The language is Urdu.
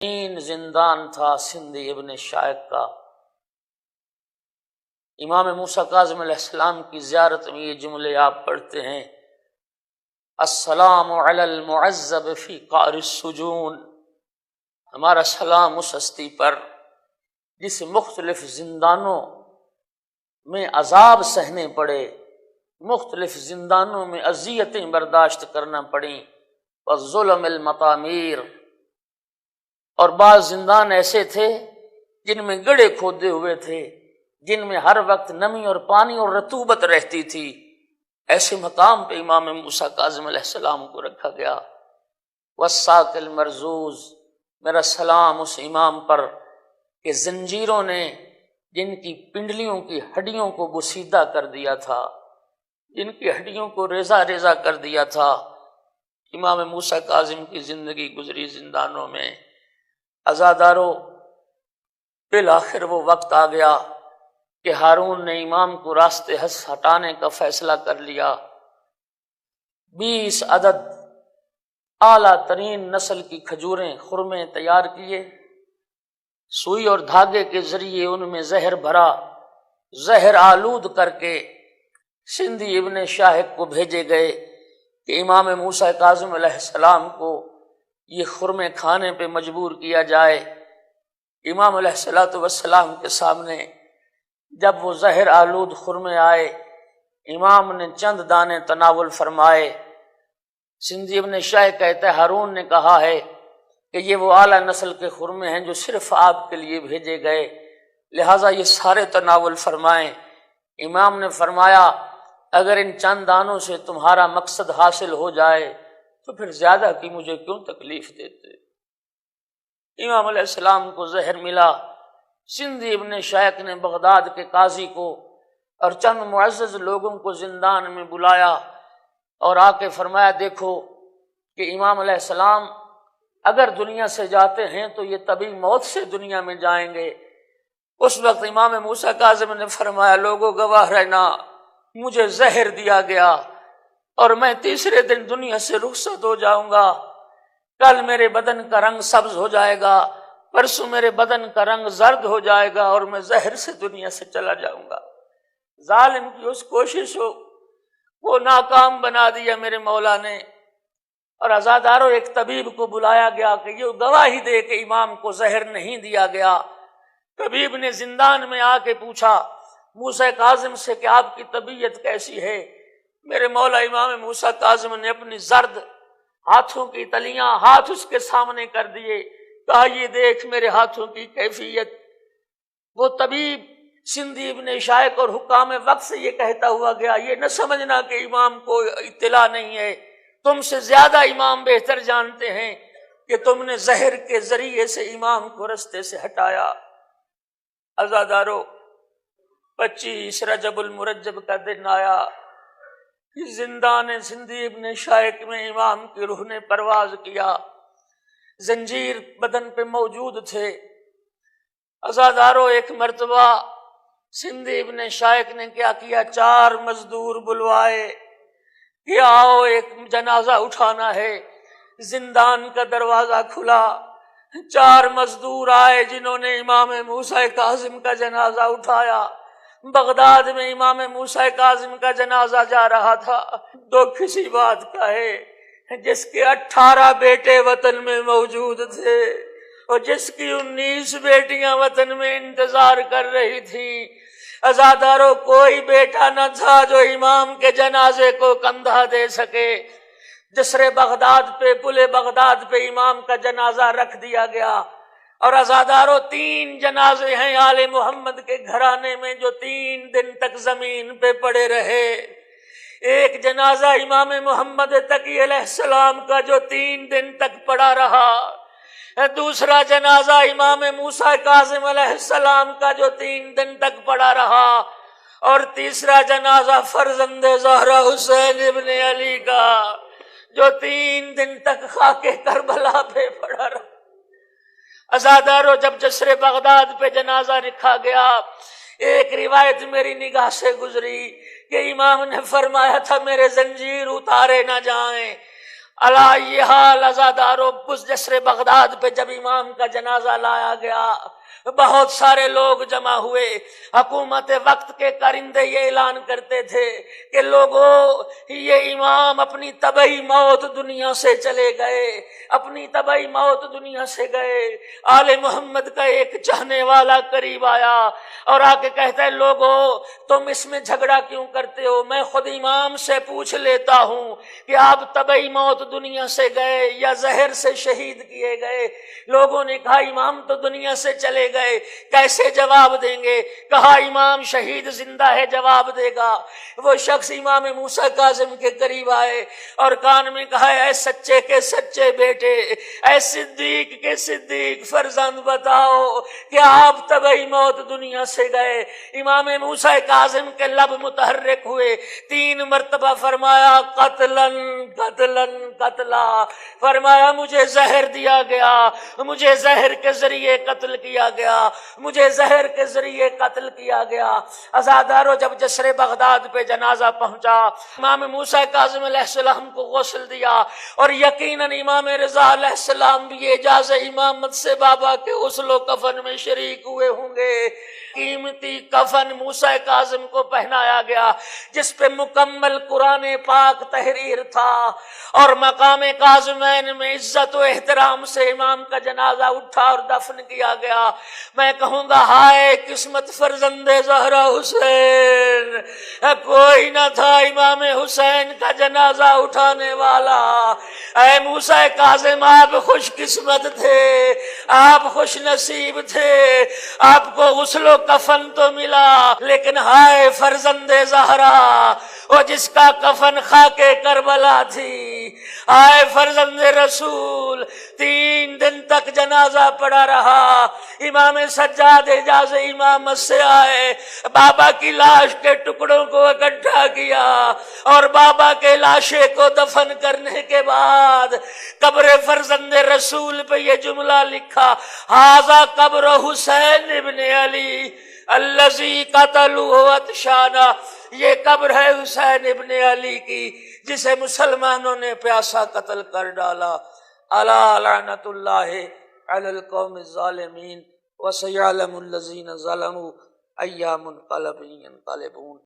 زندان تھا سندھی ابن شائق کا۔ امام موسیٰ کاظم علیہ السلام کی زیارت میں یہ جملے آپ پڑھتے ہیں، السلام علی المعذب فی قعر السجون، ہمارا سلام اس ہستی پر جس مختلف زندانوں میں عذاب سہنے پڑے، مختلف زندانوں میں اذیتیں برداشت کرنا پڑیں، والظلم المطامیر، اور بعض زندان ایسے تھے جن میں گڑھے کھودے ہوئے تھے، جن میں ہر وقت نمی اور پانی اور رطوبت رہتی تھی، ایسے مقام پہ امام موسیٰ کاظم علیہ السلام کو رکھا گیا۔ والساق المرزوز، میرا سلام اس امام پر کہ زنجیروں نے جن کی پنڈلیوں کی ہڈیوں کو بسیدہ کر دیا تھا، جن کی ہڈیوں کو ریزہ ریزہ کر دیا تھا۔ امام موسیٰ کاظم کی زندگی گزری زندانوں میں، عزادارو، بالآخر وہ وقت آ گیا کہ ہارون نے امام کو راستے ہٹانے کا فیصلہ کر لیا۔ 20 عدد اعلیٰ ترین نسل کی کھجوریں، خرمے تیار کیے، سوئی اور دھاگے کے ذریعے ان میں زہر بھرا، زہر آلود کر کے سندھی ابن شاہق کو بھیجے گئے کہ امام موسیٰ کاظم علیہ السلام کو یہ خرمے کھانے پہ مجبور کیا جائے۔ امام علیہ السلام کے سامنے جب وہ زہر آلود خرمے آئے، امام نے چند دانے تناول فرمائے۔ سندھی ابن شاہق کہتا ہے ہارون نے کہا ہے کہ یہ وہ اعلیٰ نسل کے خرمے ہیں جو صرف آپ کے لیے بھیجے گئے، لہٰذا یہ سارے تناول فرمائیں۔ امام نے فرمایا اگر ان چند دانوں سے تمہارا مقصد حاصل ہو جائے تو پھر زیادہ کی مجھے کیوں تکلیف دیتے۔ امام علیہ السلام کو زہر ملا۔ سندھی ابن شائق نے بغداد کے قاضی کو اور چند معزز لوگوں کو زندان میں بلایا اور آ کے فرمایا دیکھو کہ امام علیہ السلام اگر دنیا سے جاتے ہیں تو یہ طبی موت سے دنیا میں جائیں گے۔ اس وقت امام موسیٰ کاظم نے فرمایا لوگوں گواہ رہنا، مجھے زہر دیا گیا اور میں تیسرے دن دنیا سے رخصت ہو جاؤں گا۔ کل میرے بدن کا رنگ سبز ہو جائے گا، پرسوں میرے بدن کا رنگ زرد ہو جائے گا اور میں زہر سے دنیا سے چلا جاؤں گا۔ ظالم کی اس کوشش کو ناکام بنا دیا میرے مولا نے۔ اور عزاداروں، ایک طبیب کو بلایا گیا کہ یہ گواہی دے کہ امام کو زہر نہیں دیا گیا۔ طبیب نے زندان میں آ کے پوچھا موسیٰ کاظم سے کہ آپ کی طبیعت کیسی ہے؟ میرے مولا امام موسیٰ کاظم نے اپنی زرد ہاتھوں کی تلیاں ہاتھ اس کے سامنے کر دیے، کہا یہ دیکھ میرے ہاتھوں کی کیفیت۔ وہ طبیب سندھی ابن شائق اور حکام وقت سے یہ کہتا ہوا گیا یہ نہ سمجھنا کہ امام کو اطلاع نہیں ہے، تم سے زیادہ امام بہتر جانتے ہیں کہ تم نے زہر کے ذریعے سے امام کو رستے سے ہٹایا۔ عزادارو، 25 رجب المرجب کا دن آیا، زندان سندھی ابن شائق میں امام کی روح نے پرواز کیا، زنجیر بدن پہ موجود تھے۔ عزادارو، ایک مرتبہ سندھی ابن شائق نے کیا کیا، 4 مزدور بلوائے کہ آؤ ایک جنازہ اٹھانا ہے۔ زندان کا دروازہ کھلا، 4 مزدور آئے جنہوں نے امام موسیٰ کاظم کا جنازہ اٹھایا۔ بغداد میں امام موسیٰ کاظم کا جنازہ جا رہا تھا۔ دکھ اسی بات کا ہے جس کے 18 بیٹے وطن میں موجود تھے اور جس کی 19 بیٹیاں وطن میں انتظار کر رہی تھیں۔ عزاداروں، کوئی بیٹا نہ تھا جو امام کے جنازے کو کندھا دے سکے۔ جسر بغداد پہ، پل بغداد پہ امام کا جنازہ رکھ دیا گیا۔ اور عزاداروں، 3 جنازے ہیں آل محمد کے گھرانے میں جو 3 دن تک زمین پہ پڑے رہے۔ ایک جنازہ امام محمد تقی علیہ السلام کا جو 3 دن تک پڑا رہا، دوسرا جنازہ امام موسیٰ کاظم علیہ السلام کا جو 3 دن تک پڑا رہا، اور تیسرا جنازہ فرزند زہرا حسین ابن علی کا جو 3 دن تک خاک کربلا پہ پڑا رہا۔ عزادارو، جب جسر بغداد پہ جنازہ رکھا گیا، ایک روایت میری نگاہ سے گزری کہ امام نے فرمایا تھا میرے زنجیر اتارے نہ جائیں۔ اللہ یہ حال عزادارو، اس جسر بغداد پہ جب امام کا جنازہ لایا گیا، بہت سارے لوگ جمع ہوئے۔ حکومت وقت کے کارندے یہ اعلان کرتے تھے کہ لوگوں، یہ امام اپنی طبعی موت دنیا سے چلے گئے، اپنی طبعی موت دنیا سے گئے۔ آل محمد کا ایک چاہنے والا قریب آیا اور آ کے کہتا ہے لوگوں تم اس میں جھگڑا کیوں کرتے ہو، میں خود امام سے پوچھ لیتا ہوں کہ آپ طبعی موت دنیا سے گئے یا زہر سے شہید کیے گئے۔ لوگوں نے کہا امام تو دنیا سے چلے گئے، کیسے جواب دیں گے؟ کہا امام شہید زندہ ہے، جواب دے گا۔ وہ شخص امام موسیٰ کاظم کے قریب آئے اور کان میں کہا اے سچے کے سچے بیٹے، اے صدیق کے صدیق فرزند، بتاؤ کہ آپ طبعی موت دنیا سے گئے؟ امام موسیٰ کاظم کے لب متحرک ہوئے، 3 مرتبہ فرمایا قتلن قتلن قتلا، فرمایا مجھے زہر دیا گیا، مجھے زہر کے ذریعے قتل کیا گیا، مجھے زہر کے ذریعے قتل کیا گیا۔ عزادارو جب جسر بغداد پہ جنازہ پہنچا، امام موسیٰ کاظم علیہ السلام کو غسل دیا، اور یقیناً امام رضا علیہ السلام بھی اعجاز امامت سے بابا کے غسل و کفن میں شریک ہوئے ہوں گے۔ قیمتی کفن موسیٰ کاظم کو پہنایا گیا جس پہ مکمل قرآن پاک تحریر تھا، اور مقام کاظمین میں عزت و احترام سے امام کا جنازہ اٹھا اور دفن کیا گیا۔ میں کہوں گا ہائے قسمت فرزند زہرا حسین، کوئی نہ تھا امام حسین کا جنازہ اٹھانے والا۔ اے موسیٰ کاظم آپ خوش قسمت تھے، آپ خوش نصیب تھے، آپ کو غسل و کفن تو ملا، لیکن ہائے فرزند زہرا وہ جس کا کفن خاک کربلا تھی۔ آئے فرزند رسول 3 دن تک جنازہ پڑا رہا، امام سجاد اجاز امامت سے آئے، بابا کی لاش کے ٹکڑوں کو اکٹھا کیا، اور بابا کے لاشے کو دفن کرنے کے بعد قبر فرزند رسول پہ یہ جملہ لکھا ھذا قبر حسین ابن علی الذی قتلوہ عطشانا، یہ قبر ہے حسین ابن علی کی جسے مسلمانوں نے پیاسا قتل کر ڈالا۔ الا لعنت اللہ علی القوم الظالمین وسیعلم الذین ظلموا ای منقلب ینقلبون۔